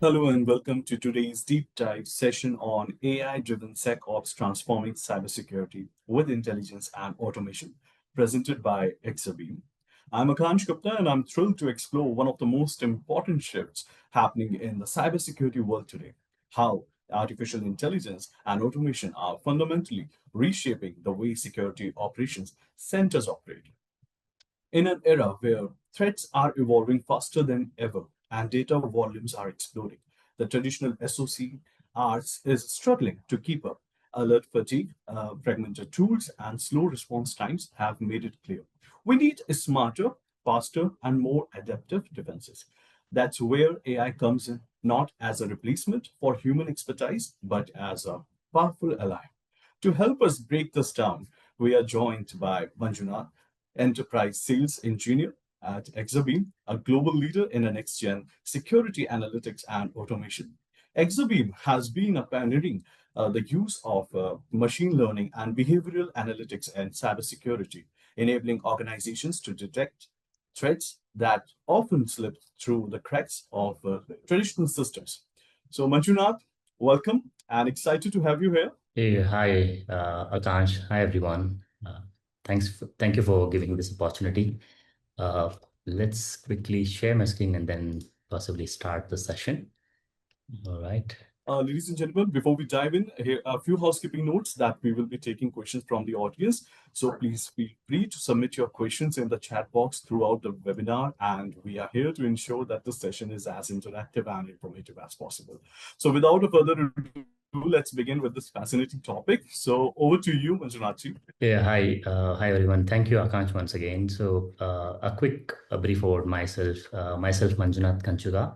Hello and welcome to today's deep dive session on AI-driven SecOps transforming cybersecurity with intelligence and automation, presented by Exabeam. I'm Akansh Gupta and I'm thrilled to explore one of the most important shifts happening in the cybersecurity world today, how artificial intelligence and automation are fundamentally reshaping the way security operations centers operate. In an era where threats are evolving faster than ever and data volumes are exploding, the traditional SOC is struggling to keep up. Alert fatigue, fragmented tools, and slow response times have made it clear. We need smarter, faster, and more adaptive defenses. That's where AI comes in, not as a replacement for human expertise, but as a powerful ally. To help us break this down, we are joined by Manjunath, enterprise sales engineer at Exabeam, a global leader in the next-gen security analytics and automation. Exabeam has been pioneering the use of machine learning and behavioral analytics in cybersecurity, enabling organizations to detect threats that often slip through the cracks of traditional systems. So, Manjunath, welcome and excited to have you here. Hey, hi, Akansh. Hi, everyone. Thank you for giving this opportunity. Uh, let's quickly share my screen and then possibly start the session. All right. Ladies and gentlemen, before we dive in, here are a few housekeeping notes that we will be taking questions from the audience. So please feel free to submit your questions in the chat box throughout the webinar, and we are here to ensure that the session is as interactive and informative as possible. So without a further ado, let's begin with this fascinating topic. So over to you, Manjunath. Yeah, hi, hi everyone. Thank you, Akansh, once again. So, a brief about myself. Myself, Manjunath Kanchuga.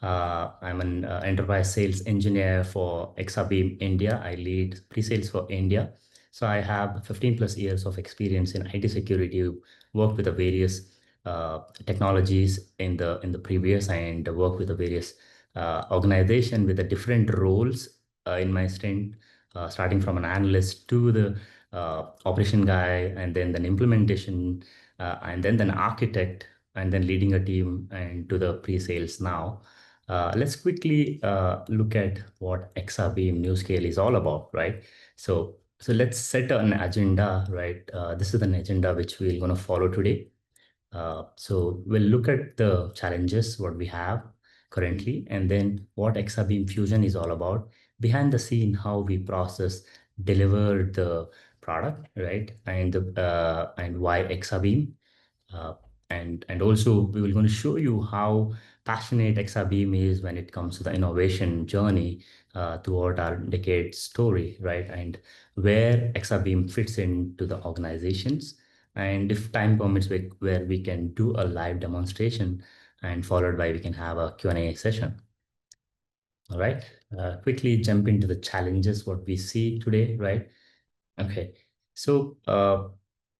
I'm an enterprise sales engineer for Exabeam India. I lead pre-sales for India. So I have 15 plus years of experience in IT security. Worked with the various technologies in the previous and worked with the various organization with the different roles in my stint, starting from an analyst to the operation guy, and then implementation, and then an architect, and then leading a team and to the pre-sales now. Let's quickly look at what Exabeam New Scale is all about, right? So let's set an agenda, right? This is an agenda which we're going to follow today. So we'll look at the challenges, what we have currently, and then what Exabeam Fusion is all about. Behind the scene, how we process, deliver the product, right? And why Exabeam. Uh, and also we will going to show you how passionate Exabeam is when it comes to the innovation journey throughout our decade story, right? And where Exabeam fits into the organizations, and if time permits, where we can do a live demonstration, and followed by we can have a Q&A session. All right. Quickly jump into the challenges what we see today, right? Okay. So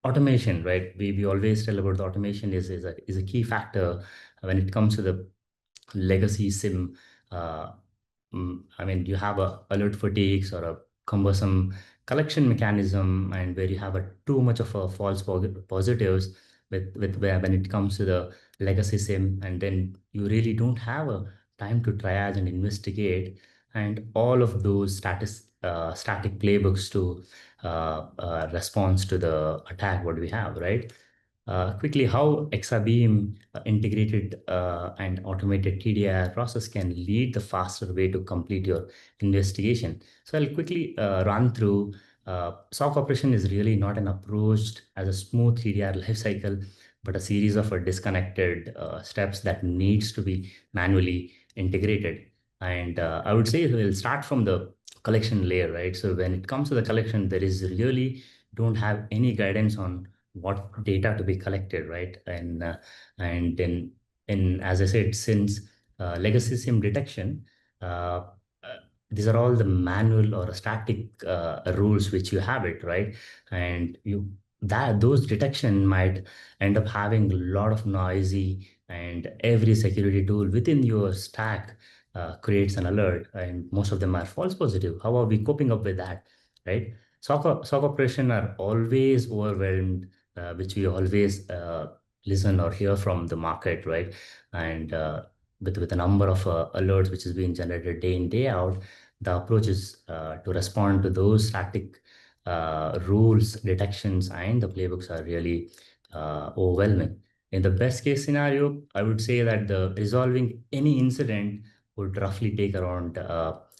automation, right? We always tell about the automation is a key factor when it comes to the legacy SIM. Uh, I mean, you have a alert fatigues or a cumbersome collection mechanism, and where you have a too much of a false positives with where when it comes to the legacy SIM, and then you really don't have a time to triage and investigate, and all of those static playbooks to response to the attack what we have, right? Quickly, how Exabeam integrated and automated TDI process can lead the faster way to complete your investigation. So I'll quickly run through. SOC operation is really not an approach as a smooth TDR lifecycle, but a series of disconnected steps that needs to be manually integrated. And I would say we'll start from the collection layer, right? So when it comes to the collection, there is really don't have any guidance on what data to be collected, right? And then, in as I said, since legacy SIM detection, uh, uh, these are all the manual or static rules which you have it, right? And you that those detection might end up having a lot of noisy, and every security tool within your stack creates an alert, and most of them are false positive. How are we coping up with that, right? SOC operation are always overwhelmed, which we always listen or hear from the market, right? And with a number of alerts which is being generated day in, day out, the approach is to respond to those static rules, detections, and the playbooks are really overwhelming. In the best case scenario, I would say that the resolving any incident would roughly take around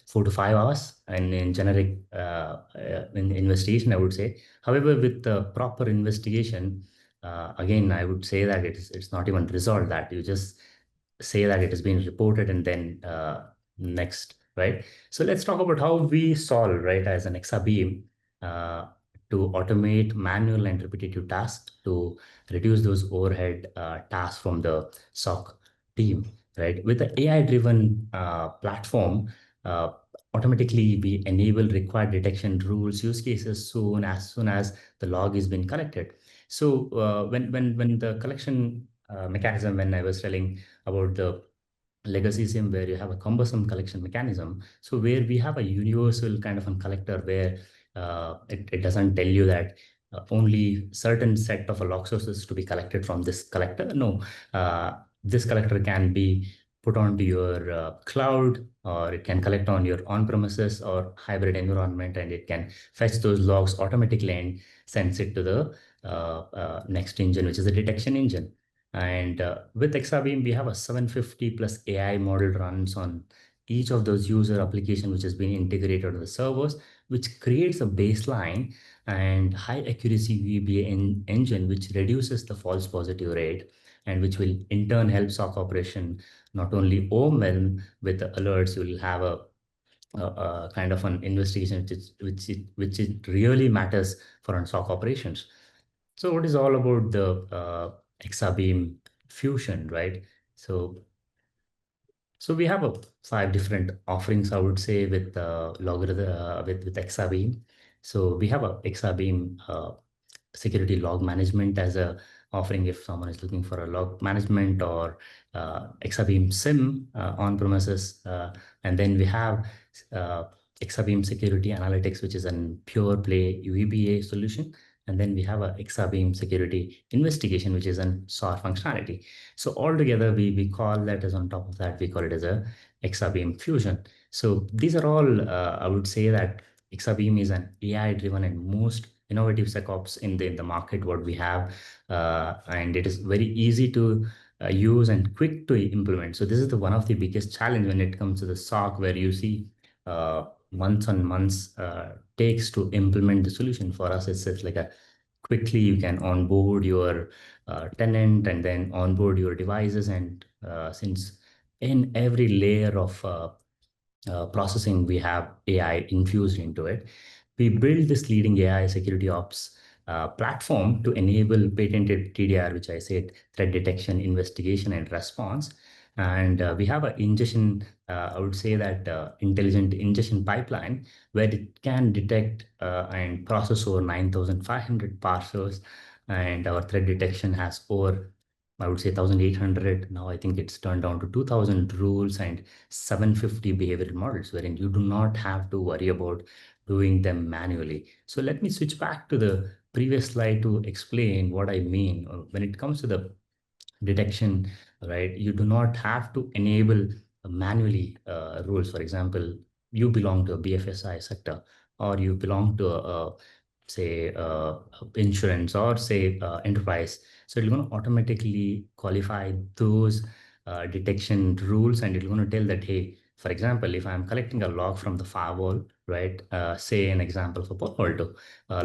4 to 5 hours, and in generic in investigation, I would say. However, with the proper investigation, again, I would say that it's not even resolved. That you just say that it has been reported and then next, right? So let's talk about how we solve, right, as an Exabeam uh, to automate manual and repetitive tasks to reduce those overhead tasks from the SOC team, right? With the AI-driven platform, uh, automatically we enable required detection rules, use cases soon as the log is been collected. So when the collection mechanism, when I was telling about the legacy sim where you have a cumbersome collection mechanism, so where we have a universal kind of a collector where it doesn't tell you that only certain set of log sources to be collected from this collector. No, this collector can be put onto your cloud, or it can collect on your on-premises or hybrid environment, and it can fetch those logs automatically and sends it to the next engine, which is the detection engine. And with Exabeam, we have a 750 plus AI model runs on each of those user application, which has been integrated to the servers, which creates a baseline and high accuracy VBA engine, which reduces the false positive rate, and which will in turn help SOC operation not only overwhelm with the alerts. You will have a kind of an investigation which it really matters for an SOC operations. So what is all about the Exabeam Fusion, right? So so we have 5 different offerings, I would say, with logarithm with Exabeam. So we have a Exabeam security log management as a offering if someone is looking for a log management, or Exabeam SIM on premises, and then we have uh, Exabeam security analytics, which is a pure play UEBA solution. And then we have a Exabeam security investigation, which is an SOAR functionality. So altogether, we call that as on top of that, we call it as a Exabeam Fusion. So these are all, I would say that Exabeam is an AI-driven and most innovative SecOps in the market what we have, and it is very easy to use and quick to implement. So this is the one of the biggest challenge when it comes to the SOC, where you see months and months takes to implement the solution. For us, it's like a quickly you can onboard your tenant and then onboard your devices, and since in every layer of processing we have AI infused into it, we build this leading AI security ops platform to enable patented TDR, which I said, threat detection, investigation, and response. And we have an ingestion, I would say that intelligent ingestion pipeline where it can detect and process over 9,500 parsers. And our threat detection has over, I would say, 1,800. Now I think it's turned down to 2,000 rules and 750 behavioral models, wherein you do not have to worry about doing them manually. So let me switch back to the previous slide to explain what I mean. When it comes to the detection, right, you do not have to enable manually rules. For example, you belong to a BFSI sector, or you belong to say insurance, or say enterprise. So it's going to automatically qualify those detection rules, and it's going to tell that, hey, for example, if I'm collecting a log from the firewall, right, say an example for Palo Alto,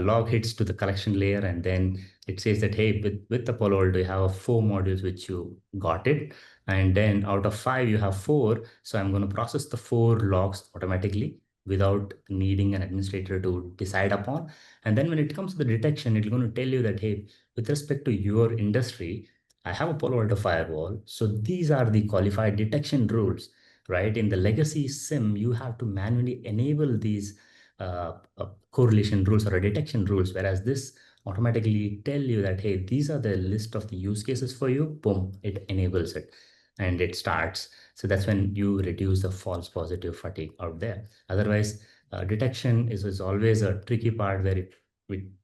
log hits to the collection layer, and then it says that, hey, with the Palo Alto, you have 4 modules which you got it, and then out of 5 you have 4, so I'm going to process the 4 logs automatically without needing an administrator to decide upon. And then when it comes to the detection, it's going to tell you that, hey, with respect to your industry, I have a Palo Alto firewall, so these are the qualified detection rules, right? In the legacy SIM, you have to manually enable these correlation rules or detection rules, whereas this automatically tell you that, hey, these are the list of the use cases for you. Boom, it enables it and it starts. So that's when you reduce the false positive fatigue out there. Otherwise, detection is always a tricky part where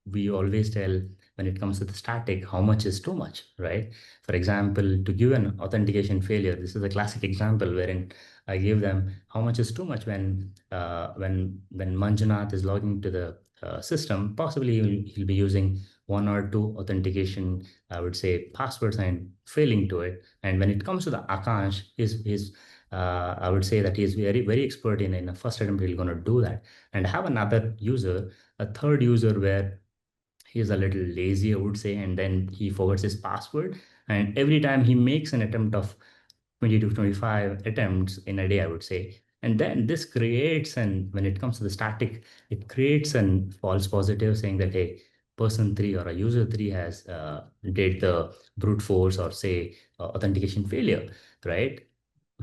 we always tell when it comes to the static, how much is too much, right? For example, to give an authentication failure, this is a classic example wherein I gave them how much is too much when Manjunath is logging to the system. Possibly he'll be using one or two authentication, I would say, passwords and failing to it. And when it comes to the Akash, is I would say that he's very expert in a first attempt. He's going to do that, and have another user, a third user where he's a little lazy, I would say, and then he forgets his password. And every time he makes an attempt of 20 to 25 attempts in a day, I would say. And then this creates, and when it comes to the static, it creates an false positive saying that, hey, person three or a user three has did the brute force or say authentication failure, right?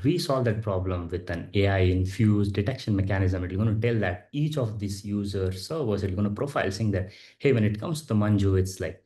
We solve that problem with an AI infused detection mechanism. It's going to tell that each of these user servers, it's going to profile saying that, hey, when it comes to the Manju, it's like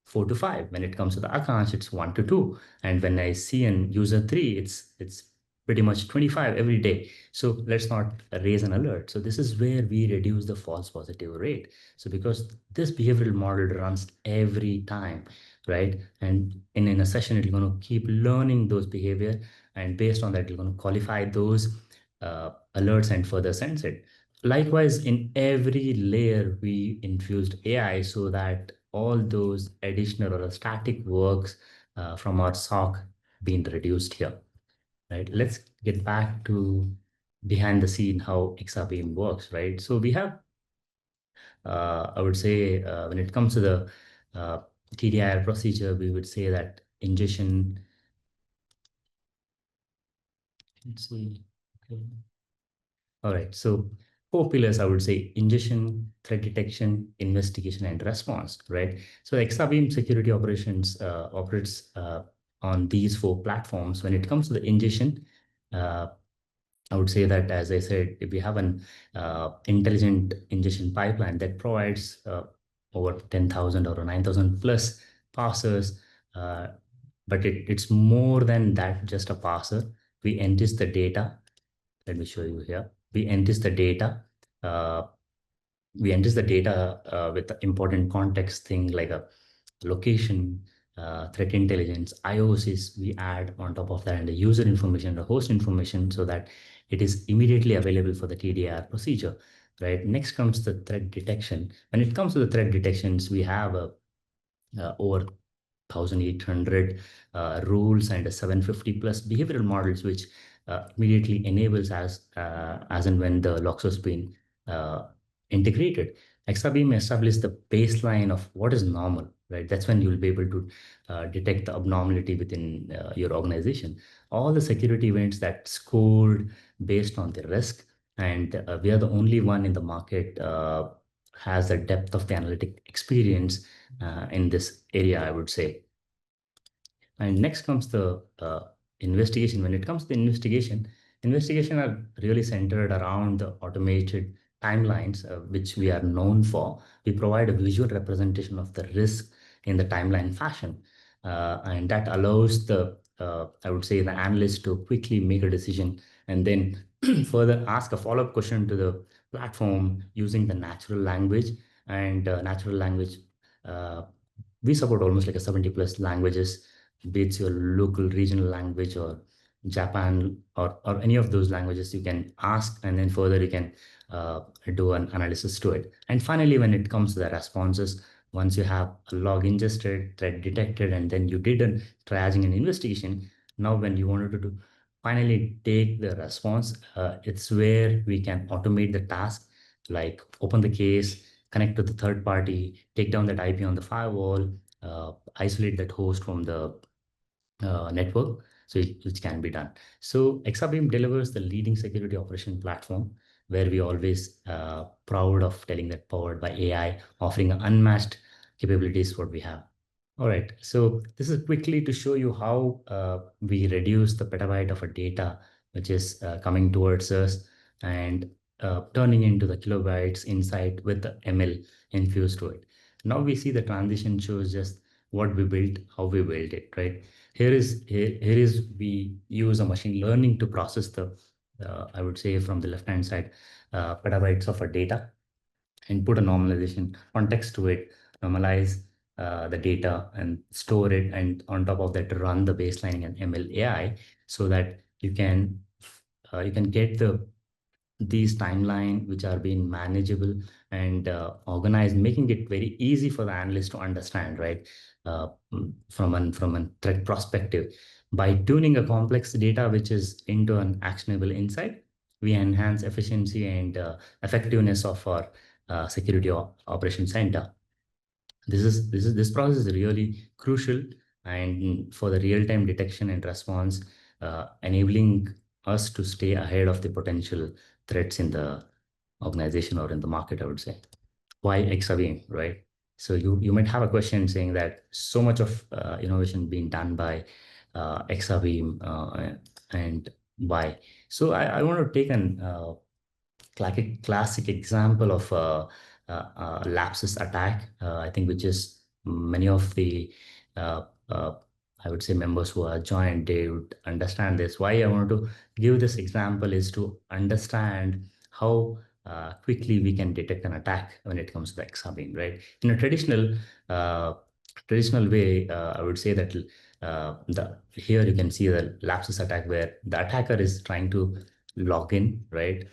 4 to 5. When it comes to the Akash, it's 1 to 2. And when I see an user three, it's pretty much 25 every day. So let's not raise an alert. So this is where we reduce the false positive rate. So because this behavioral model runs every time, right? And in a session, it's going to keep learning those behavior. And based on that, it's going to qualify those alerts and further sense it. Likewise, in every layer, we infused AI so that all those additional or static works from our SOC being reduced here, right? Let's get back to behind the scene how Exabeam works, right? So we have, I would say, when it comes to the TDI procedure, we would say that ingestion. Let's see. Okay. All right. So four pillars, I would say: ingestion, threat detection, investigation, and response, right? So Exabeam security operations operates on these four platforms. When it comes to the ingestion, uh, I would say that, as I said, if we have an intelligent ingestion pipeline that provides over 10,000 or 9,000 plus parsers, uh, but it's more than that, just a parser. We ingest the data. Let me show you here. We ingest the data. Uh, we ingest the data with the important context thing like a location, threat intelligence, IOCs we add on top of that, and the user information, the host information, so that it is immediately available for the TDR procedure, right? Next comes the threat detection. When it comes to the threat detections, we have over 1,800 rules and 750 plus behavioral models, which immediately enables as and when the logs has been uh, integrated. Exabeam establishes the baseline of what is normal, right? That's when you'll be able to detect the abnormality within your organization. All the security events that scored based on the risk, and we are the only one in the market has the depth of the analytic experience in this area, I would say. And next comes the investigation. When it comes to the investigation are really centered around the automated timelines, which we are known for. We provide a visual representation of the risk in the timeline fashion, and that allows the I would say the analyst to quickly make a decision and then further ask a follow-up question to the platform using the natural language and natural language. Uh, we support almost like a 70 plus languages, be it your local regional language or Japan or any of those languages. You can ask and then further you can do an analysis to it. And finally, when it comes to the responses, once you have a log ingested, threat detected, and then you did a triaging and investigation, now when you wanted to finally take the response, it's where we can automate the task, like open the case, connect to the third party, take down that IP on the firewall, isolate that host from the network, so which can be done. So Exabeam delivers the leading security operation platform where we always proud of telling that powered by AI, offering unmatched capabilities what we have. All right, so this is quickly to show you how we reduce the petabyte of a data which is coming towards us and turning into the kilobytes inside with the ML infused to it. Now we see the transition shows just what we built, how we built it, right? Here is we use a machine learning to process the I would say from the left hand side petabytes of a data and put a normalization context to it, normalize the data and store it, and on top of that, run the baselining and ML AI, so that you can get these timeline which are being manageable and organized, making it very easy for the analyst to understand, right? From a threat perspective, by tuning a complex data which is into an actionable insight, we enhance efficiency and effectiveness of our security operation center. This process is really crucial and for the real-time detection and response, enabling us to stay ahead of the potential threats in the organization or in the market, I would say. Why Exabeam, right? So you might have a question saying that so much of innovation being done by Exabeam, and why. So I want to take an classic example of a lapsus attack, I think, which is many of the uh, uh, I would say members who are joined, they would understand this. Why I want to give this example is to understand how quickly we can detect an attack when it comes to the Exabeam, right? In a uh, traditional way, I would say that the here you can see the lapsus attack where the attacker is trying to log in, right,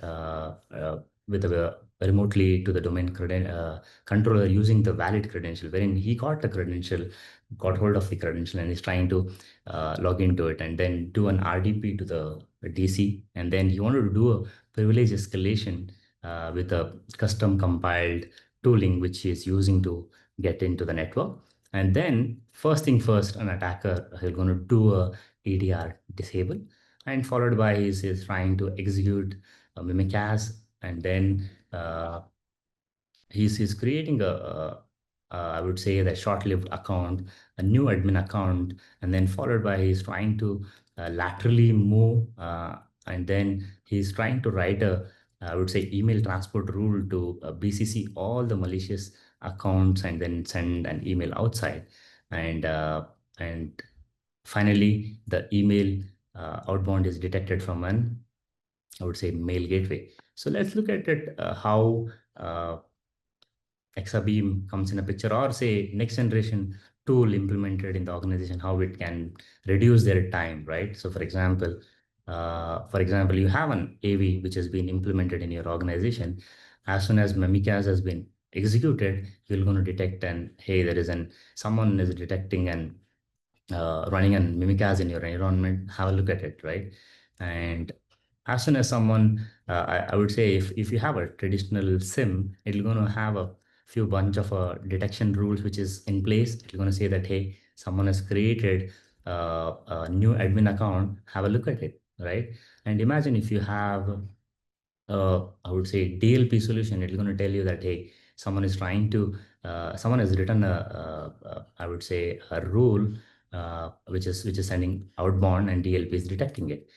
with a remotely to the controller using the valid credential, wherein he got hold of the credential, and is trying to log into it and then do an RDP to the DC, and then he wanted to do a privilege escalation with a custom compiled tooling which he is using to get into the network. And then first thing first, an attacker he's going to do a EDR disable, and followed by is trying to execute a mimikaz, and then he's creating I would say the short-lived account, a new admin account, and then followed by he's trying to laterally move, and then he's trying to write a, I would say, email transport rule to BCC all the malicious accounts, and then send an email outside, and finally the email outbound is detected from an, I would say, mail gateway. So let's look at it, how Exabeam comes in a picture, or say next generation tool implemented in the organization, how it can reduce their time, right? So for example, you have an AV which has been implemented in your organization. As soon as Memicas has been executed, you're going to detect, and hey, there is someone is detecting and running an Mimikaz in your environment, have a look at it, right? And as soon as someone, I would say, if you have a traditional SIM, it's going to have a few bunch of detection rules which is in place. It's going to say that, hey, someone has created a new admin account, have a look at it, right? And imagine if you have I would say DLP solution, it's going to tell you that, hey, someone has written I would say a rule which is sending outbound, and DLP is detecting it.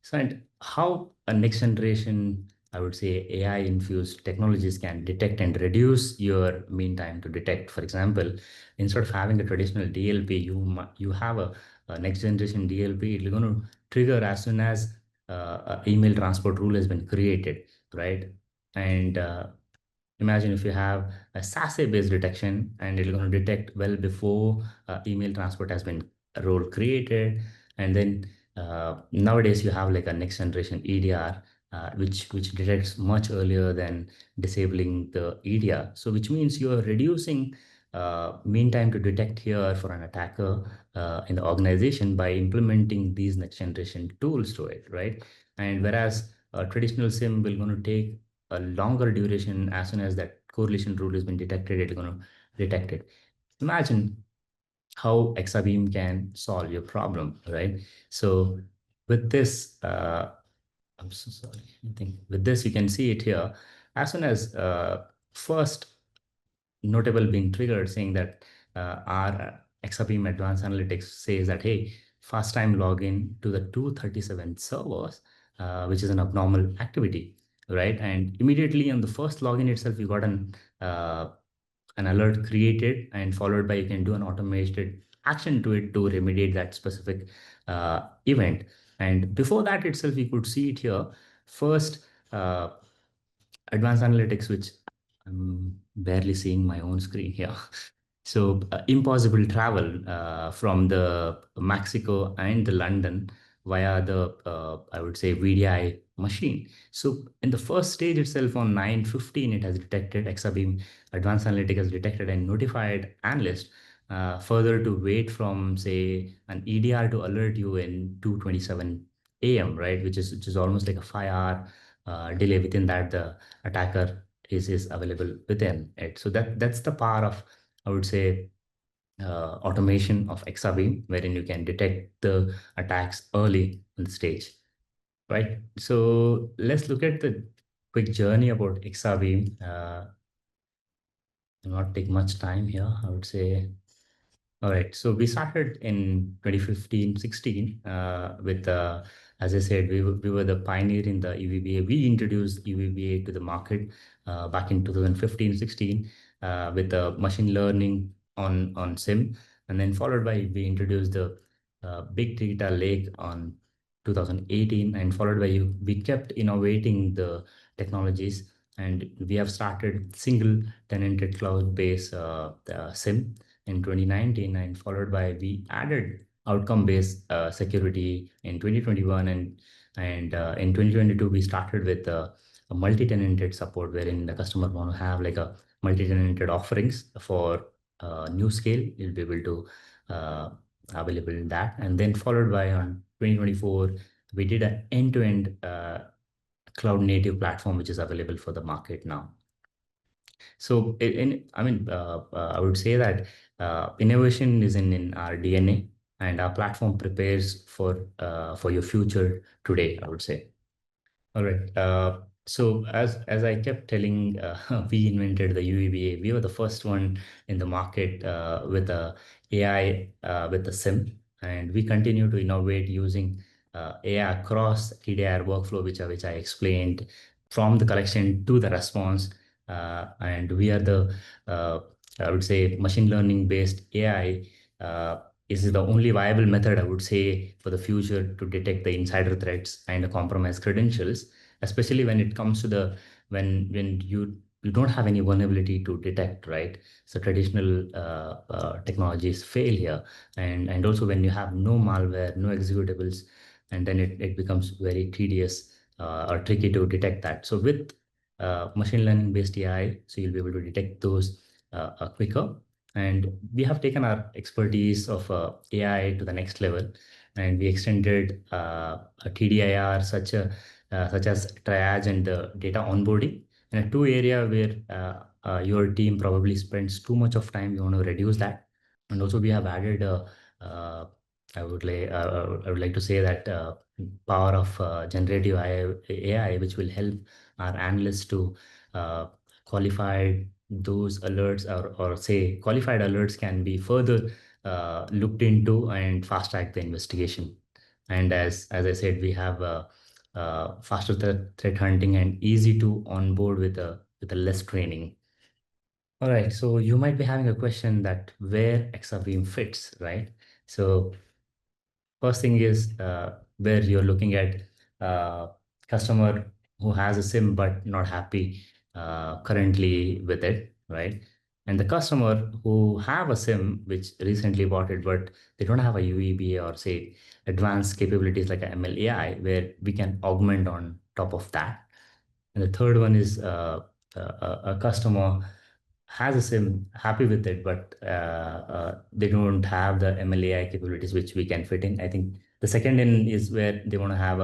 So, and how a next generation, I would say, AI infused technologies can detect and reduce your mean time to detect. For example, instead of having a traditional DLP, you have a next generation DLP. It's going to trigger as soon as a email transport rule has been created, right? And imagine if you have a SASE-based detection, and it's going to detect well before email transport has been role created. And then nowadays you have like a next generation EDR, which detects much earlier than disabling the EDR. So which means you are reducing mean time to detect here for an attacker in the organization by implementing these next generation tools to it, right? And whereas a traditional SIM will going to take a longer duration, as soon as that correlation rule has been detected, it's going to detect it. Imagine how Exabeam can solve your problem, right? So with this, I'm so sorry. I think with this, you can see it here. As soon as first notable being triggered, saying that our Exabeam Advanced Analytics says that, hey, first time login to the 237 servers, which is an abnormal activity, right? And immediately on the first login itself, you got an alert created, and followed by you can do an automated action to it to remediate that specific event. And before that itself, you could see it here. First, uh, advanced analytics, which I'm barely seeing my own screen here. So impossible travel from the Mexico and the London via the I would say VDI machine. So in the first stage itself on 9:15, it has detected Exabeam Advanced Analytics has detected and notified analyst further to wait from say an EDR to alert you in 2:27 a.m. right, which is almost like a 5 hour delay. Within that, the attacker is available within it. So that's the power of, I would say, automation of Exabeam, wherein you can detect the attacks early in the stage, right? So let's look at the quick journey about Exabeam. Will not take much time here, I would say. All right. So we started in 2015, 16 with, as I said, we were the pioneer in the EVBA. We introduced EVBA to the market back in 2015, 16 with the machine learning on SIM. And then followed by, we introduced the big data lake on 2018. And followed by, we kept innovating the technologies. And we have started single tenanted cloud-based SIM in 2019, and followed by we added outcome-based security in 2021, and in 2022 we started with a multi-tenanted support, wherein the customer want to have like a multi-tenanted offerings for new scale. You'll be able to available in that, and then followed by on 2024 we did an end-to-end cloud native platform which is available for the market now. So, I mean, I would say that innovation is in our DNA, and our platform prepares for your future today, I would say. All right. So as I kept telling, we invented the UEBA. We were the first one in the market with a AI with the SIM, and we continue to innovate using AI across TDR workflow, which I explained from the collection to the response. And we are the I would say machine learning based AI. Is the only viable method, I would say, for the future to detect the insider threats and the compromised credentials, especially when it comes to the when you don't have any vulnerability to detect, right? So traditional technologies fail here, and also when you have no malware, no executables, and then it becomes very tedious or tricky to detect that. So with machine learning based AI, so you'll be able to detect those quicker. And we have taken our expertise of AI to the next level, and we extended a TDIR such as triage and data onboarding. And a two area where your team probably spends too much of time, you want to reduce that. And also we have added uh, I would like to say that power of generative AI, which will help our analysts to uh, qualify those alerts, or say qualified alerts can be further looked into and fast track the investigation. And as I said, we have faster threat hunting and easy to onboard with a less training. All right, so you might be having a question that where Exabeam fits, right? So first thing is where you're looking at customer who has a SIM but not happy currently with it, right? And the customer who have a SIM which recently bought it, but they don't have a UEBA or say advanced capabilities like a MLAI, where we can augment on top of that. And the third one is a customer has a SIM, happy with it, but they don't have the MLAI capabilities which we can fit in. I think the second in is where they want to have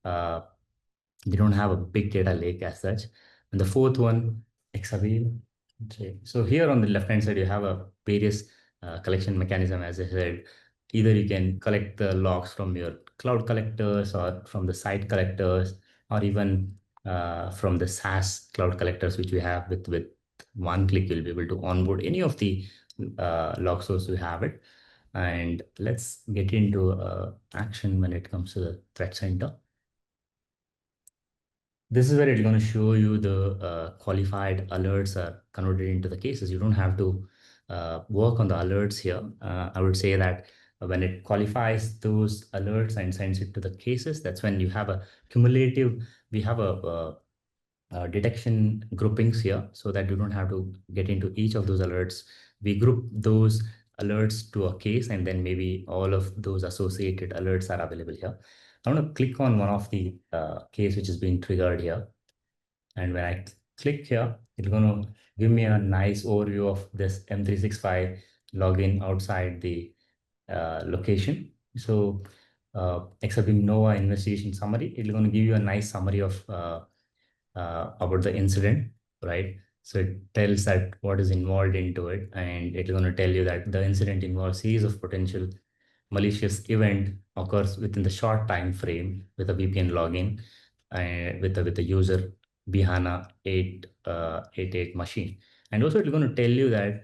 uh, they don't have a big data lake as such. And the fourth one, Exabeam. Okay. So here on the left hand side, you have a various collection mechanism. As I said, either you can collect the logs from your cloud collectors or from the site collectors, or even from the SaaS cloud collectors, which we have with one click, you'll be able to onboard any of the log source we have it. And let's get into action when it comes to the threat center. This is where it's going to show you the qualified alerts are converted into the cases. You don't have to work on the alerts here. I would say that when it qualifies those alerts and sends it to the cases, that's when you have a cumulative, we have a detection groupings here, so that you don't have to get into each of those alerts we group those alerts to a case, and then maybe all of those associated alerts are available here. I want to click on one of the case which is being triggered here. And when I click here, it's going to give me a nice overview of this M365 login outside the location. So Exabeam Nova investigation summary, it's going to give you a nice summary of about the incident, right? So it tells that what is involved into it, and it's going to tell you that the incident involves series of potential malicious event occurs within the short time frame with a VPN login and with the user Bihana 888 machine. And also it's going to tell you that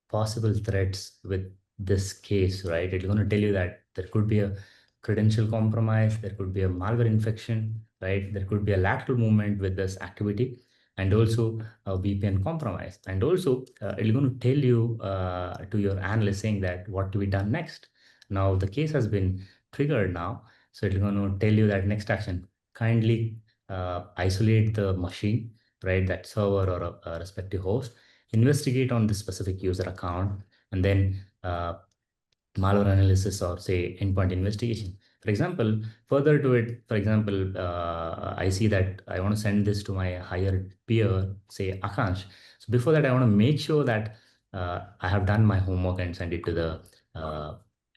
possible threats with this case, right? It's going to tell you that there could be a credential compromise, there could be a malware infection, right? There could be a lateral movement with this activity, and also a VPN compromise. And also, it's going to tell you to your analyst saying that what to be done next. Now the case has been triggered now, so it's going to tell you that next action: kindly isolate the machine, right? That server or a respective host, investigate on this specific user account, and then malware analysis or say endpoint investigation. For example, further to it, for example, I see that I want to send this to my higher peer, say Akash. So before that, I want to make sure that I have done my homework and send it to the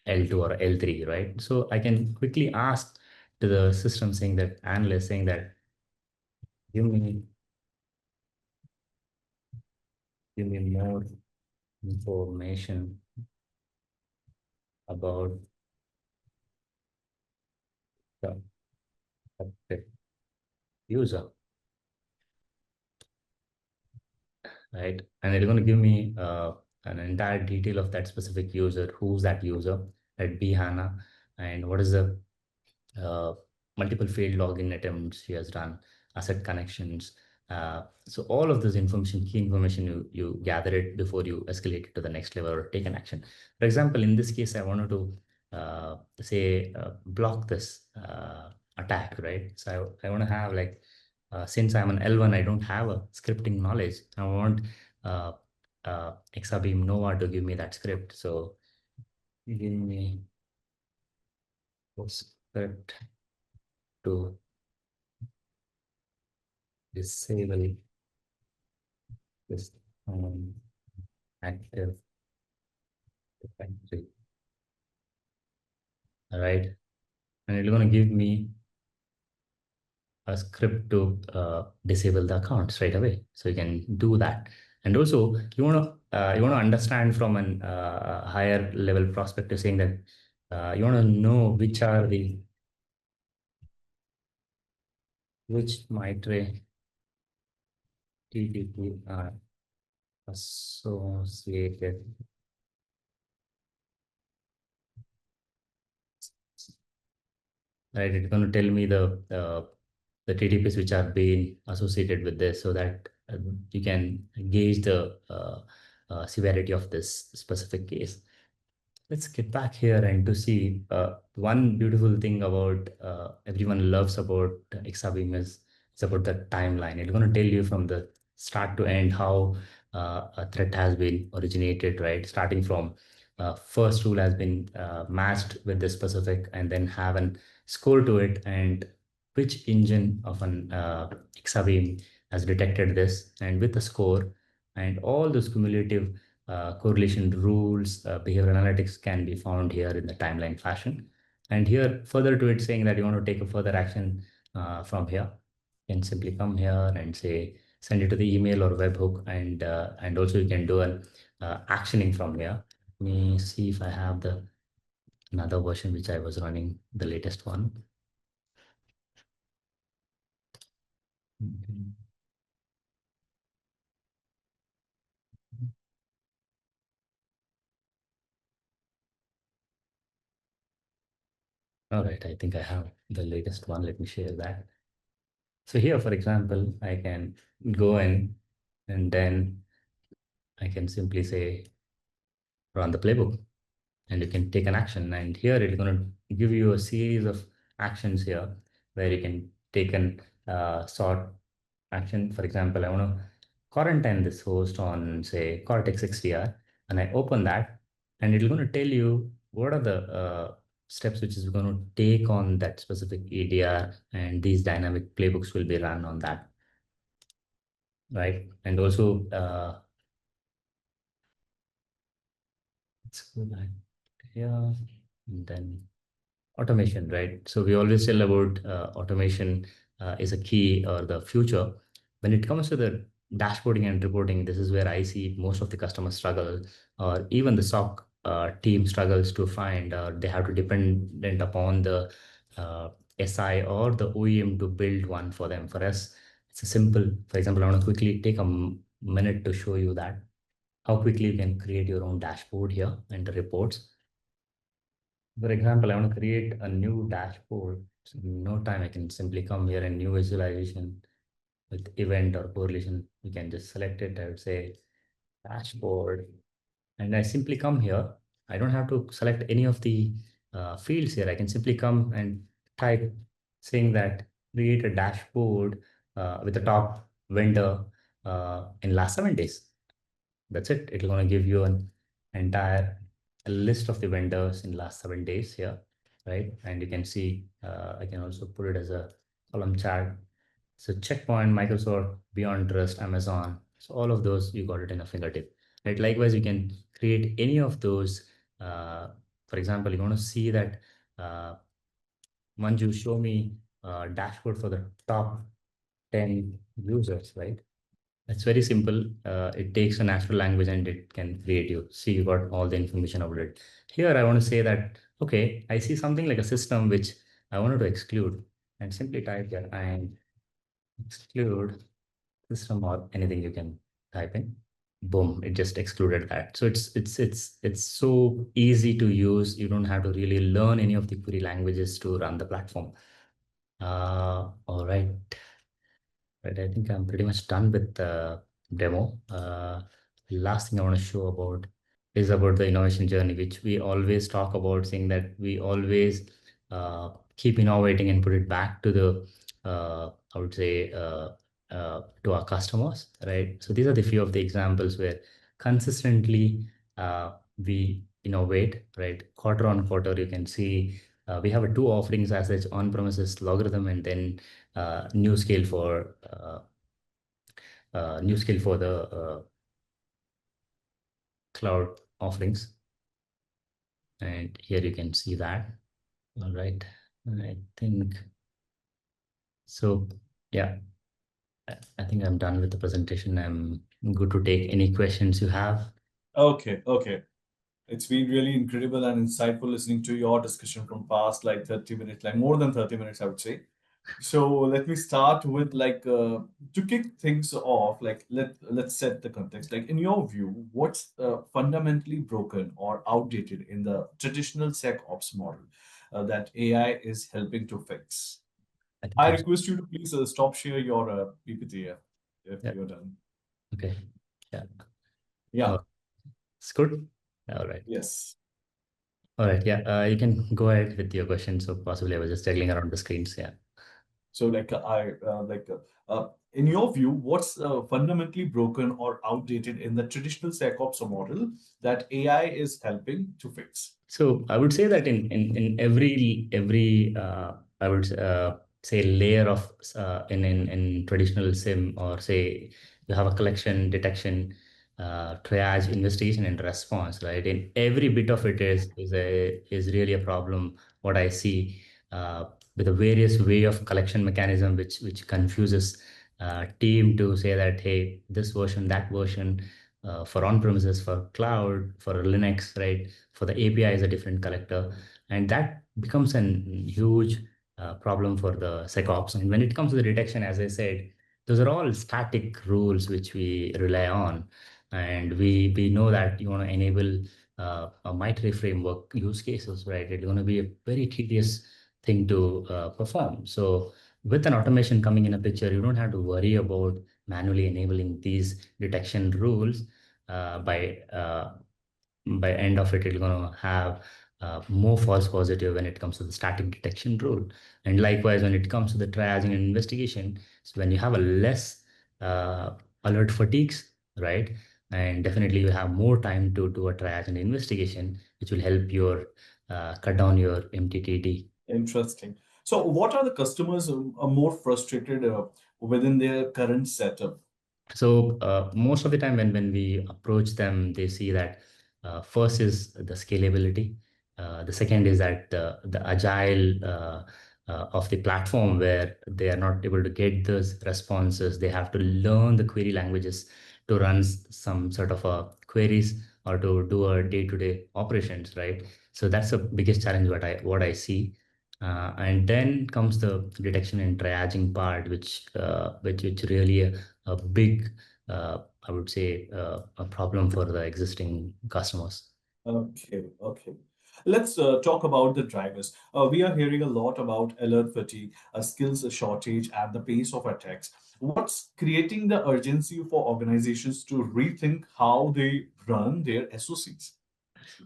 L2 or L3, right? So I can quickly ask to the system saying that, analyst saying that, give me more information about the affected user, right? And it's going to give me an entire detail of that specific user, who's that user at Bihana, and what is the multiple failed login attempts he has done, asset connections. So all of this information, key information, you gather it before you escalate it to the next level or take an action. For example, in this case, I wanted to say block this attack, right? So I want to have like, since I'm an L1, I don't have a scripting knowledge. I want Exabeam Nova to give me that script. So give me a script to disable this active directory. All right. And it's going to give me a script to disable the account straight away. So you can do that. And also you want to understand from an higher level perspective, saying that you want to know which MITRE TTP are associated, right? It's going to tell me the TTPs which are being associated with this, so that you can gauge the severity of this specific case. Let's get back here and to see one beautiful thing about everyone loves about Exabeam is it's about the timeline. It's going to tell you from the start to end how a threat has been originated, right? Starting from first rule has been matched with the specific, and then have an score to it, and which engine of an Exabeam has detected this, and with the score, and all those cumulative correlation rules, behavior analytics can be found here in the timeline fashion. And here, further to it, saying that you want to take a further action from here, you can simply come here and say, send it to the email or webhook, and also you can do an actioning from here. Let me see if I have the another version which I was running, the latest one. Okay. All right, I think I have the latest one. Let me share that. So here, for example, I can go in and then I can simply say run the playbook, and you can take an action. And here it's going to give you a series of actions here where you can take an sort action. For example, I want to quarantine this host on say Cortex XDR. and I open that, and it's going to tell you what are the steps which is going to take on that specific EDR, and these dynamic playbooks will be run on that, right? And also, let's go back here, and then automation, right? So we always tell about automation is a key or the future. When it comes to the dashboarding and reporting, this is where I see most of the customers struggle, or even the SOC team struggles to find, they have to dependent upon the SI or the OEM to build one for them. For us, it's a simple, for example, I want to quickly take a minute to show you that how quickly you can create your own dashboard here and the reports. For example, I want to create a new dashboard. So in no time, I can simply come here and new visualization with event or correlation. You can just select it. I would say dashboard, and I simply come here. I don't have to select any of the fields here. I can simply come and type saying that create a dashboard with the top vendor in last 7 days. That's it. It's going to give you an entire list of the vendors in last 7 days here, right? And you can see, I can also put it as a column chart. So Checkpoint, Microsoft, Beyond Trust, Amazon. So all of those, you got it in a fingertip, right? Likewise, you can create any of those. For example, you want to see that Manju, show me a dashboard for the top 10 users, right? It's very simple. It takes a natural language and it can create you. See, you got all the information about it. Here, I want to say that, okay, I see something like a system which I wanted to exclude, and simply type here and exclude system or anything you can type in. Boom, it just excluded that. So it's so easy to use. You don't have to really learn any of the query languages to run the platform. All right. Right, I think I'm pretty much done with the demo. Last thing I want to show about is about the innovation journey, which we always talk about, saying that we always keep innovating and put it back to the, I would say, to our customers, right? So these are the few of the examples where consistently we innovate, right? Quarter on quarter, you can see we have two offerings as such: on-premises logarithm, and then new scale for the cloud offerings. And here you can see that. All right. I think so. Yeah, I think I'm done with the presentation. I'm good to take any questions you have. Okay, okay. It's been really incredible and insightful listening to your discussion from past like 30 minutes, like more than 30 minutes, I would say. So let me start with to kick things off, like let's set the context. Like in your view, what's fundamentally broken or outdated in the traditional SecOps model that AI is helping to fix? I think I I'm, request you to please stop share your PPT if yeah. you're done. Okay. Yeah. Yeah. Oh, it's good. All right. Yes. All right. Yeah. You can go ahead with your question. So possibly I was just juggling around the screens. Yeah. So, in your view, what's fundamentally broken or outdated in the traditional SecOps model that AI is helping to fix? So I would say that in every I would say layer of in traditional SIM, or say you have a collection, detection, triage, investigation, and response, right? In every bit of it is really a problem. What I see with a various way of collection mechanism, which confuses team to say that, hey, this version, that version, for on-premises, for cloud, for Linux, right? For the API is a different collector, and that becomes a huge problem for the SecOps. And when it comes to the detection, as I said, those are all static rules which we rely on, and we know that you want to enable a MITRE framework use cases, right? It's going to be a very tedious thing to perform. So with an automation coming in a picture, you don't have to worry about manually enabling these detection rules. By end of it, it's going to have more false positive when it comes to the static detection rule. And likewise, when it comes to the triaging and investigation, so when you have a less alert fatigues, right? and definitely you have more time to do a triage and investigation, which will help your cut down your MTTD. Interesting. So, what are the customers are more frustrated within their current setup? So most of the time when we approach them, they see that first is the scalability. The second is that the agile of the platform where they are not able to get those responses. They have to learn the query languages to run some sort of queries or to do a day-to-day operations, right? So that's the biggest challenge what I see. And then comes the detection and triaging part, which really a big, I would say, a problem for the existing customers. Okay, okay. Let's talk about the drivers. We are hearing a lot about alert fatigue, a skills shortage at the pace of attacks. What's creating the urgency for organizations to rethink how they run their SOCs?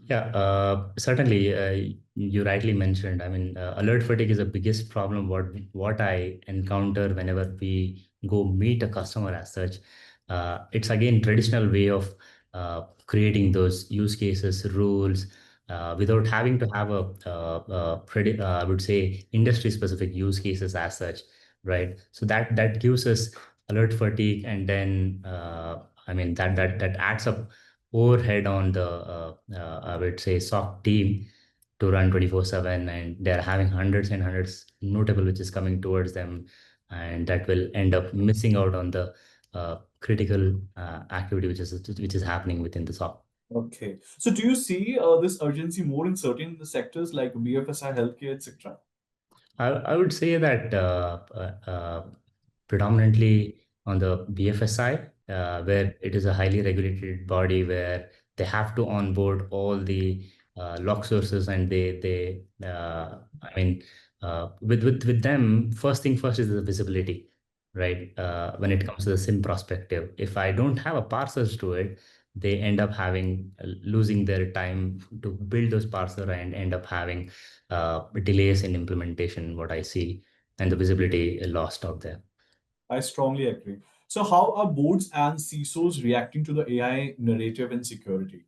Yeah, certainly. You rightly mentioned. I mean, alert fatigue is the biggest problem. What I encounter whenever we go meet a customer as such, it's again traditional way of creating those use cases, rules, without having to have I would say, industry specific use cases as such, right? So that gives us alert fatigue, and then I mean that adds up overhead on the I would say SOC team to run 24/7, and they're having hundreds and hundreds notable which is coming towards them, and that will end up missing out on the critical activity which is happening within the SOC. Okay. So do you see this urgency more in certain sectors like BFSI, healthcare, etc.? I would say that predominantly on the BFSI, where it is a highly regulated body where they have to onboard all the log sources, and I mean, with them, first thing first is the visibility, right? When it comes to the SIM perspective, if I don't have a parsers to it, they end up having losing their time to build those parser and end up having delays in implementation, what I see, and the visibility lost out there. I strongly agree. So how are boards and CISOs reacting to the AI narrative in security?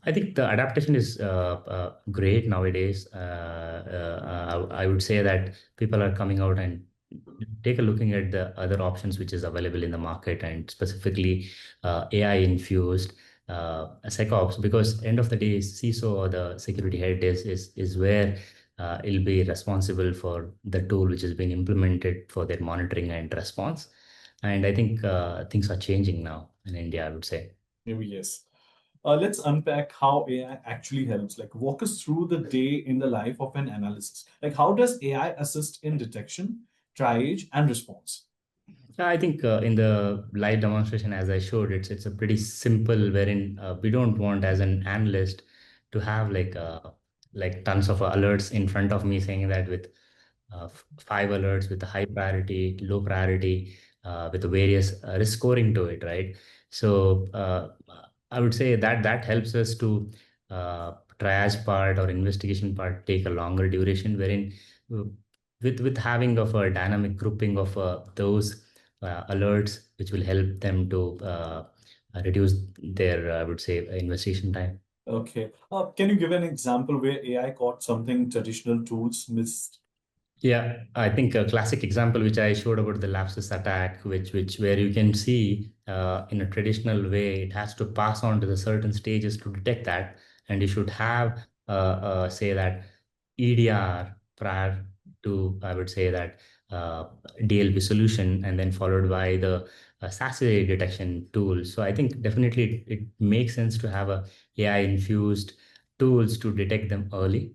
I think the adaptation is great nowadays. I would say that people are coming out and take a looking at the other options which is available in the market, and specifically AI infused SecOps, because end of the day, CISO or the security head is where it'll be responsible for the tool which has been implemented for their monitoring and response. And I think things are changing now in India, I would say. Maybe yes. Let's unpack how AI actually helps. Like, walk us through the day in the life of an analyst. Like, how does AI assist in detection, triage, and response? Yeah, I think in the live demonstration, as I showed, it's a pretty simple, wherein we don't want as an analyst to have like tons of alerts in front of me saying that with five alerts with a high priority, low priority, with the various risk scoring to it, right? So I would say that that helps us to triage part or investigation part take a longer duration, wherein uh, with having of a dynamic grouping of those alerts, which will help them to reduce their, I would say, investigation time. Okay. Can you give an example where AI caught something traditional tools missed? Yeah, I think a classic example which I showed about the lapsus attack, which where you can see in a traditional way, it has to pass on to the certain stages to detect that, and you should have say that EDR prior to, I would say that DLP solution, and then followed by the SASE detection tool. So I think definitely it makes sense to have a AI infused tools to detect them early,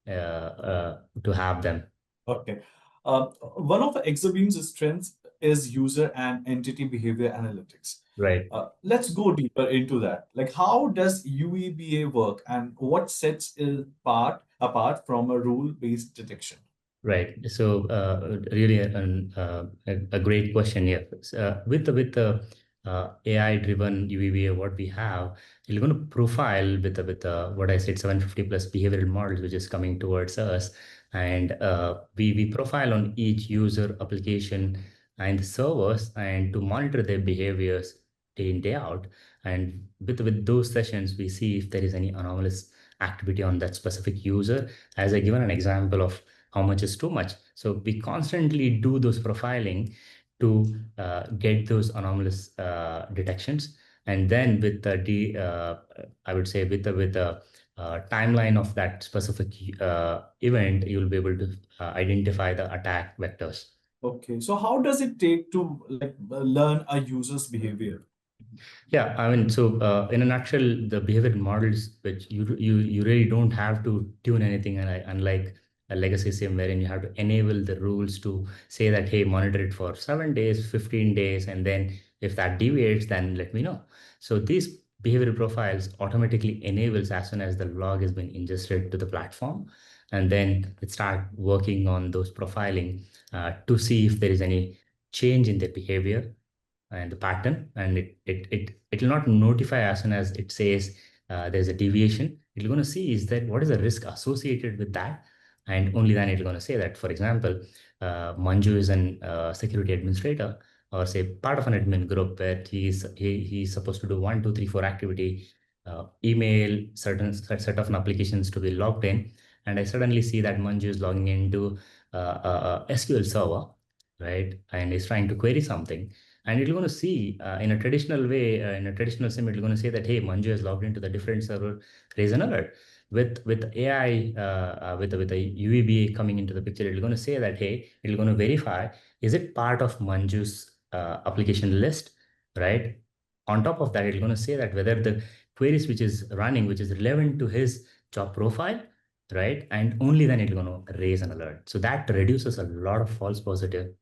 to have them. Okay. One of Exabeam's strengths is user and entity behavior analytics. Right. Let's go deeper into that. Like, how does UEBA work, and what sets it apart from a rule-based detection? Right. So, really, a great question here. With the AI-driven UVBA, what we have, we're going to profile with what I said, 750 plus behavioral models, which is coming towards us, and we profile on each user, application, and servers, and to monitor their behaviors day in day out, And with those sessions, we see if there is any anomalous activity on that specific user. As I given an example of how much is too much. So we constantly do those profiling to get those anomalous detections. And then with I would say with the timeline of that specific event, you'll be able to identify the attack vectors. Okay, so how does it take to learn a user's behavior? Yeah, I mean, so in a nutshell, the behavior models, which you really don't have to tune anything, and unlike a legacy system wherein you have to enable the rules to say that, hey, monitor it for 7 days, 15 days, and then if that deviates, then let me know. So these behavioral profiles automatically enables as soon as the log has been ingested to the platform, and then it start working on those profiling to see if there is any change in their behavior and the pattern, and it will not notify as soon as it says there's a deviation. It's going to see is that what is the risk associated with that, and only then it's going to say that. For example, Manju is an security administrator, or say part of an admin group where he's supposed to do 1, 2, 3, 4 activity, email set of applications to be logged in, and I suddenly see that Manju is logging into a SQL server, right, and is trying to query something, and it's going to see in a traditional way, in a traditional sim, it's going to say that, hey, Manju has logged into the different server, raise an alert. With AI, with the UEBA coming into the picture, it's going to say that, hey, it's going to verify, is it part of Manju's application list, right? On top of that, it's going to say that whether the queries which is running, which is relevant to his job profile, right? And only then it's going to raise an alert. So that reduces a lot of false positive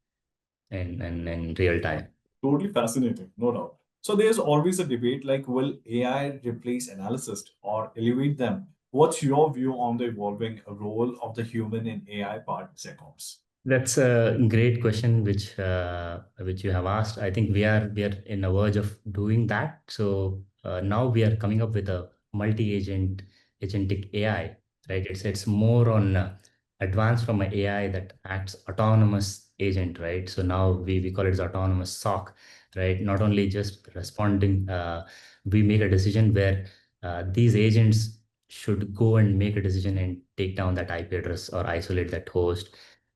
in real time. Totally fascinating, no doubt. So there's always a debate like, will AI replace analysts or elevate them? What's your view on the evolving role of the human in AI part SecOps? That's a great question, which you have asked. I think we are in a verge of doing that. So now we are coming up with a multi-agent agentic AI, right? It's more on advanced from an AI that acts autonomous agent, right? So now we call it as autonomous SOC, right? Not only just responding, we make a decision where these agents should go and make a decision and take down that IP address or isolate that host.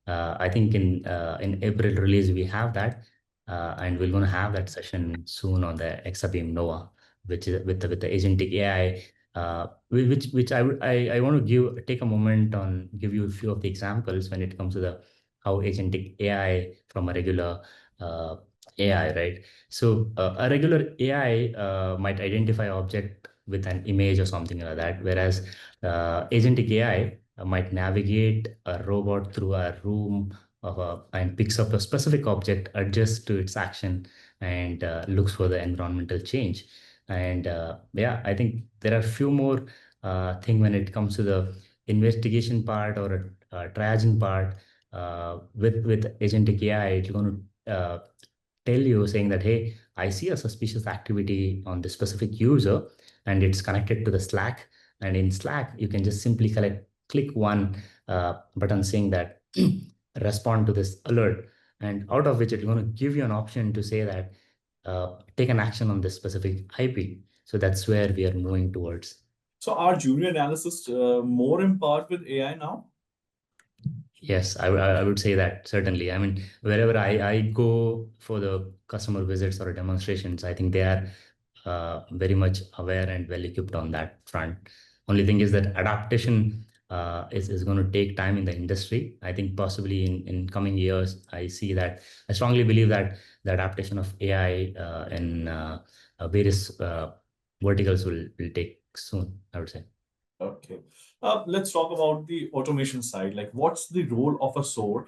I think in April release we have that, and we're going to have that session soon on the Exabeam Nova, which is with the agentic AI. Which I want to take a moment on give you a few of the examples when it comes to the how agentic AI from a regular uh, AI, right? So a regular AI might identify object with an image or something like that, whereas agentic AI might navigate a robot through a room and picks up a specific object, adjusts to its action, and looks for the environmental change. And yeah, I think there are a few more thing when it comes to the investigation part or a triaging part with agentic AI. It's going to tell you saying that, hey, I see a suspicious activity on this specific user, and it's connected to the Slack. And in Slack, you can just simply click one button saying that respond to this alert, and out of which it's going to give you an option to say that take an action on this specific IP. So that's where we are moving towards. So are junior analysts more empowered with AI now? Yes, I would say that certainly. I mean, wherever I go for the customer visits or demonstrations, I think they are very much aware and well equipped on that front. Only thing is that adaptation is going to take time in the industry. I think possibly in coming years, I strongly believe that the adaptation of AI in various verticals will take soon, I would say. Okay. Let's talk about the automation side. Like, what's the role of a SOAR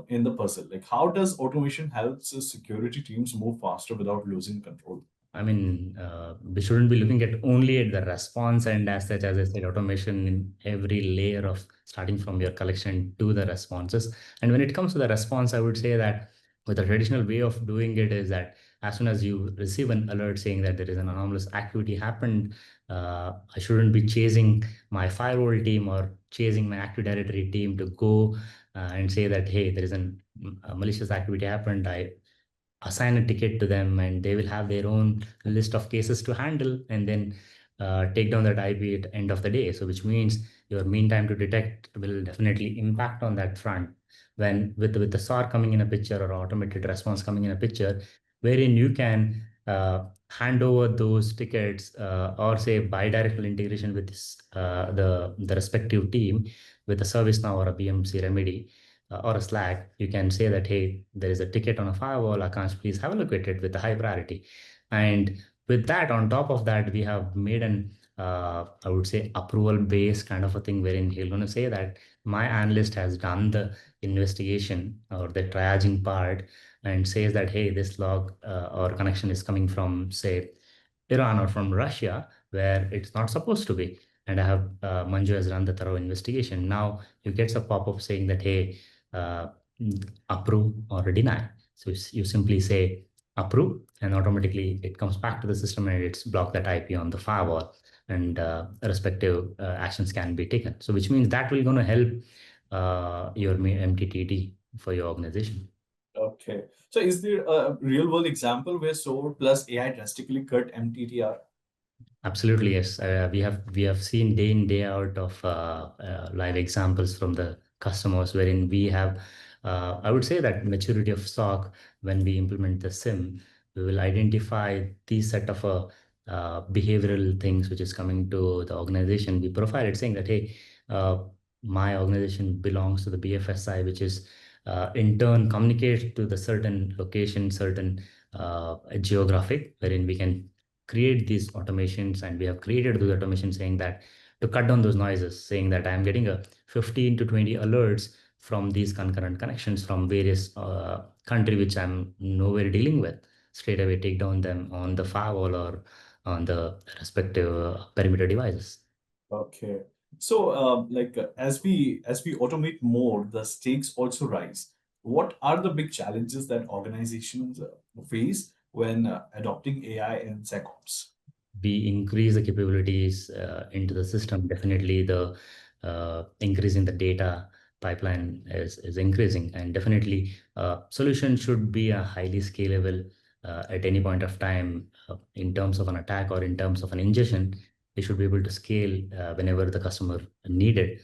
in the puzzle? Like, how does automation help security teams move faster without losing control? I mean, we shouldn't be looking at only at the response and as such, as I said, automation in every layer of starting from your collection to the responses. And when it comes to the response, I would say that with the traditional way of doing it is that as soon as you receive an alert saying that there is an anomalous activity happened, I shouldn't be chasing my firewall team or chasing my Active Directory team to go and say that, hey, there is a malicious activity happened. assign a ticket to them, and they will have their own list of cases to handle, and then take down that IP at end of the day. So which means your mean time to detect will definitely impact on that front. When with the SOR coming in a picture, or automated response coming in a picture, wherein you can hand over those tickets, or say bidirectional integration with the respective team with a ServiceNow or a BMC remedy, or a Slack. You can say that, hey, there is a ticket on a firewall, Akash, please have a look at it with a high priority. And with that, on top of that, we have made an, I would say, approval based kind of a thing, wherein he's going to say that my analyst has done the investigation or the triaging part, and says that, hey, this log or connection is coming from, say, Iran or from Russia, where it's not supposed to be. And I have Manju has run the thorough investigation. Now you get a pop-up saying that, hey, uh, approve or deny. So you simply say approve, and automatically it comes back to the system, and it's blocked that IP on the firewall, and respective actions can be taken. So which means that will going to help your MTTD for your organization. Okay. So is there a real world example where SOAR plus AI drastically cut MTTR? Absolutely, yes. We have seen day in day out of live examples from the customers, wherein we have, I would say that maturity of SOC. When we implement the SIM, we will identify these set of behavioral things which is coming to the organization. We profile it saying that, hey, uh, my organization belongs to the BFSI, which is in turn communicate to the certain location, certain geographic, wherein we can create these automations. And we have created those automations saying that, to cut down those noises, saying that I'm getting a 15 to 20 alerts from these concurrent connections from various country which I'm nowhere dealing with. Straight away take down them on the firewall or on the respective perimeter devices. Okay. So, as we automate more, the stakes also rise. What are the big challenges that organizations face when adopting AI in SecOps? We increase the capabilities into the system, definitely the increase in the data pipeline is increasing, and definitely solution should be a highly scalable at any point of time, in terms of an attack or in terms of an ingestion. We should be able to scale whenever the customer needed,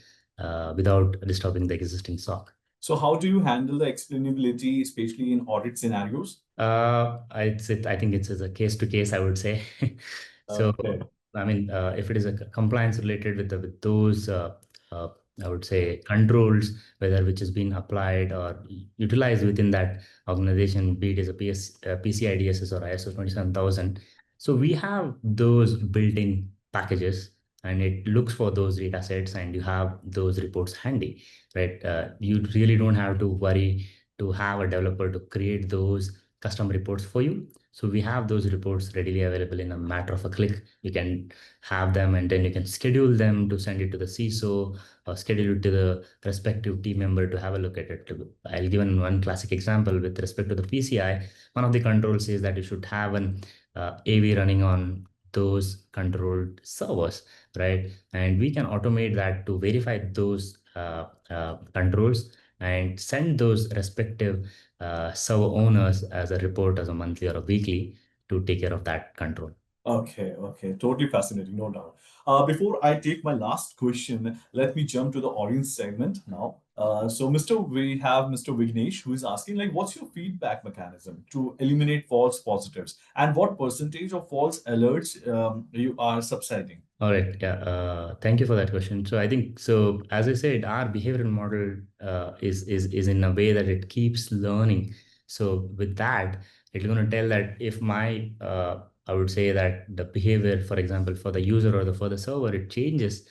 without disturbing the existing SOC. So, how do you handle the explainability, especially in audit scenarios? I think it's a case to case, I would say. So, Okay. I mean, if it is a compliance related with those, uh, I would say controls, whether which has been applied or utilized within that organization, be it as a PCI DSS or ISO 27000. So we have those built-in packages, and it looks for those data sets, and you have those reports handy, right? You really don't have to worry to have a developer to create those custom reports for you. So we have those reports readily available in a matter of a click. You can have them, and then you can schedule them to send it to the CISO, or schedule it to the respective team member to have a look at it. I'll give one classic example with respect to the PCI. One of the controls is that you should have an AV running on those controlled servers, right? And we can automate that to verify those controls, and send those respective server owners as a report, as a monthly or a weekly, to take care of that control. Okay, okay, totally fascinating, no doubt. Before I take my last question, let me jump to the audience segment now. We have Mr. Vignesh who is asking, like, what's your feedback mechanism to eliminate false positives, and what percentage of false alerts you are subsiding? All right. Yeah. Thank you for that question. So I think so. As I said, our behavioral model is in a way that it keeps learning. So with that, it's going to tell that if my I would say that the behavior, for example, for the user or for the server, it changes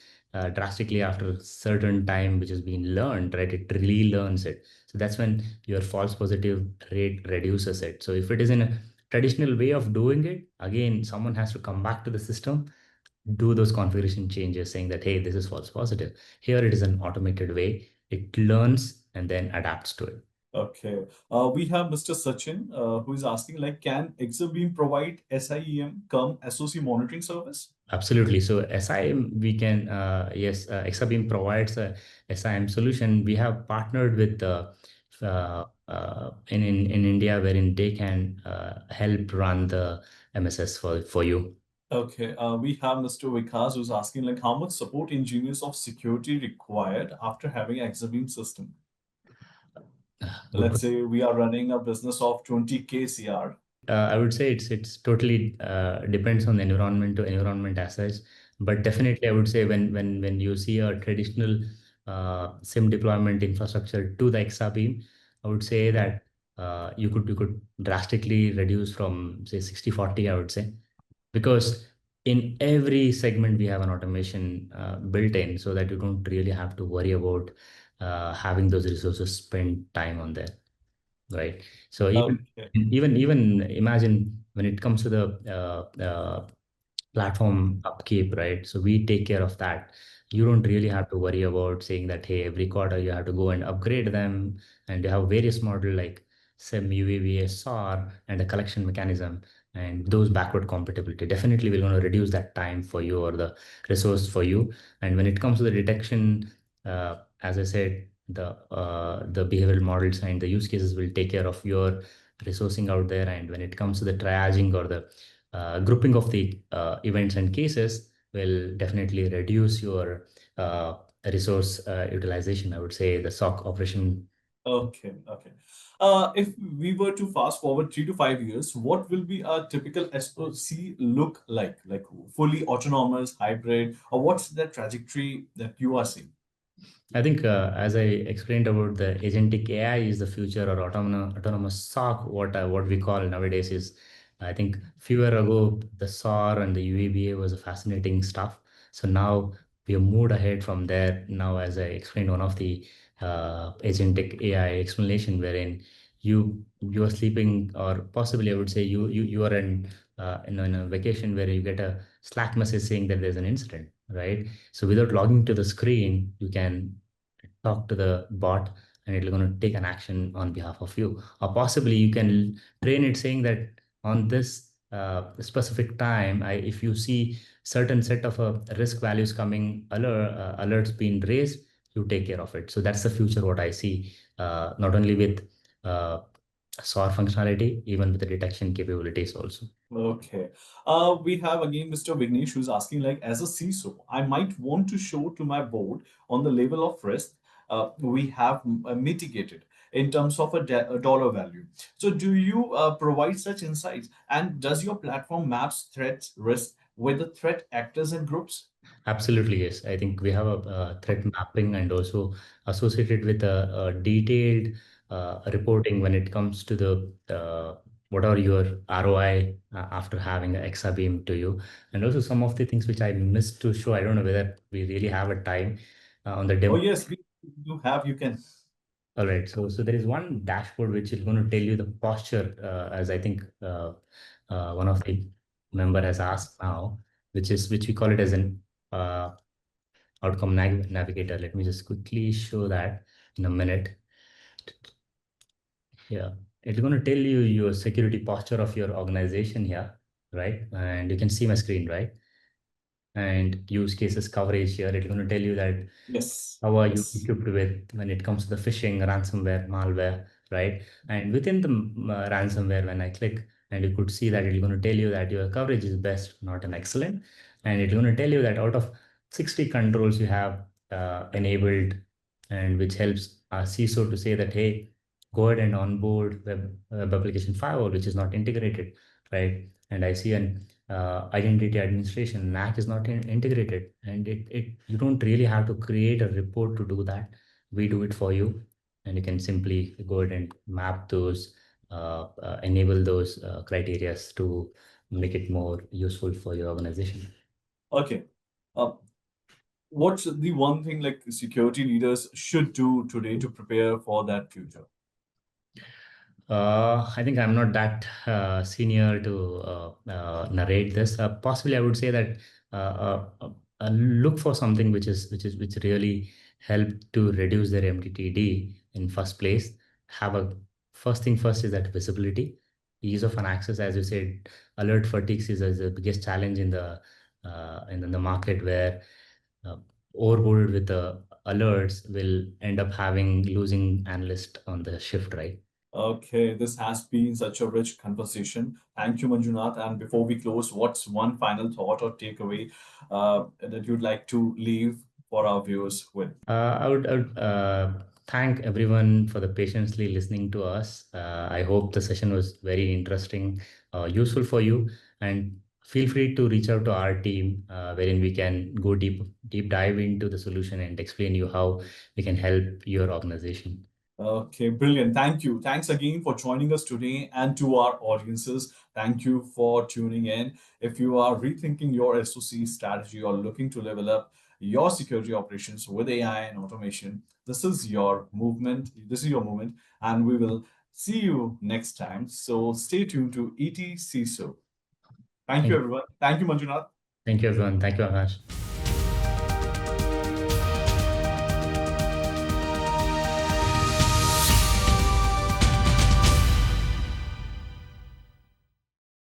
drastically after a certain time, which has been learned, right? It really learns it. So that's when your false positive rate reduces it. So if it is in a traditional way of doing it, again, someone has to come back to the system, do those configuration changes saying that, hey, this is false positive. Here it is an automated way. It learns and then adapts to it. Okay. We have Mr. Sachin who is asking, like, can Exabeam provide SIEM come SOC monitoring service? Absolutely. So SIM, we can, yes, Exabeam provides a SIM solution. We have partnered with in India, wherein they can help run the MSS for you. Okay, we have Mr. Vikas who's asking like how much support engineers of security required after having Exabeam system. Good Let's say we are running a business of 20K CR. I would say it's totally depends on the environment to environment as such. But definitely, I would say when you see a traditional SIM deployment infrastructure to the Exabeam, I would say that you could drastically reduce from say 60/40. I would say, because in every segment we have an automation built in, so that you don't really have to worry about having those resources spend time on there, right? So Okay, even imagine when it comes to the platform upkeep, right? So we take care of that. You don't really have to worry about saying that, hey, every quarter you have to go and upgrade them, and you have various model like SIM, UAV, SOR, and a collection mechanism, and those backward compatibility definitely will going to reduce that time for you or the resource for you. And when it comes to the detection, as I said, the behavioral models and the use cases will take care of your resourcing out there. And when it comes to the triaging or the grouping of the events and cases, will definitely reduce your resource utilization. I would say the SOC operation. okay, okay. If we were to fast forward 3 to 5 years, what will be a typical SOC look like? Like fully autonomous, hybrid, or what's the trajectory that you are seeing? I think, as I explained about the agentic AI is the future, or autonomous SOC, what we call nowadays is, I think few years ago, the SOR and the UABA was a fascinating stuff. So now we have moved ahead from there. Now, as I explained, one of the agentic AI explanation wherein you are sleeping, or possibly I would say you are in a vacation where you get a Slack message saying that there's an incident, right? So without logging to the screen, you can talk to the bot, and it's going to take an action on behalf of you. Or possibly you can train it saying that on this specific time, if you see certain set of risk values coming, alerts being raised, you take care of it. So that's the future what I see, not only with uh, SOAR functionality, even with the detection capabilities also. Okay. We have again Mr. Vignesh who's asking like, as a CISO, I might want to show to my board on the level of risk we have mitigated in terms of a dollar value. So do you provide such insights? And does your platform maps threats, risk with the threat actors and groups? Absolutely, yes. I think we have a threat mapping, and also associated with a detailed reporting when it comes to the what are your ROI after having an Exabeam to you, and also some of the things which I missed to show. I don't know whether we really have a time on the Oh demo. yes, we do have, you can. All right, so there is one dashboard which is going to tell you the posture, as I think one of the member has asked now, which we call it as an outcome navigator. Let me just quickly show that in a minute. Yeah, it's going to tell you your security posture of your organization here, right? And you can see my screen, right? And use cases coverage here. It's going to tell you that Yes, how are you yes. equipped with when it comes to the phishing, ransomware, malware, right? And within the ransomware, when I click, and you could see that it's going to tell you that your coverage is best, not an excellent. And it's going to tell you that out of 60 controls you have enabled, and which helps CISO to say that, hey, go ahead and onboard web application firewall, which is not integrated, right? And I see an identity administration, NAC is not integrated, and it you don't really have to create a report to do that. We do it for you, and you can simply go ahead and map those, enable those criterias to make it more useful for your organization. Okay. Uh, what's the one thing like security leaders should do today to prepare for that future? I think I'm not that senior to narrate this. Possibly, I would say that look for something which really help to reduce their MTTD in first place. Have a first thing first is that visibility, ease of an access. As you said, alert fatigue is the biggest challenge in the market, where uh, overloaded with the alerts will end up having losing analyst on the shift, right? Okay, this has been such a rich conversation. Thank you, Manjunath. And before we close, what's one final thought or takeaway that you'd like to leave for our viewers with? I would thank everyone for the patiently listening to us. I hope the session was very interesting, useful for you, and feel free to reach out to our team, wherein we can go deep dive into the solution and explain you how we can help your organization. Okay, brilliant. Thank you. Thanks again for joining us today, and to our audiences, thank you for tuning in. If you are rethinking your SOC strategy or looking to level up your security operations with AI and automation, this is your movement. This is your moment, and we will see you next time. So stay tuned to ETCISO. Thank you, Thank, everyone. Thank you, Manjunath. thank you, everyone. Thank you, Akash.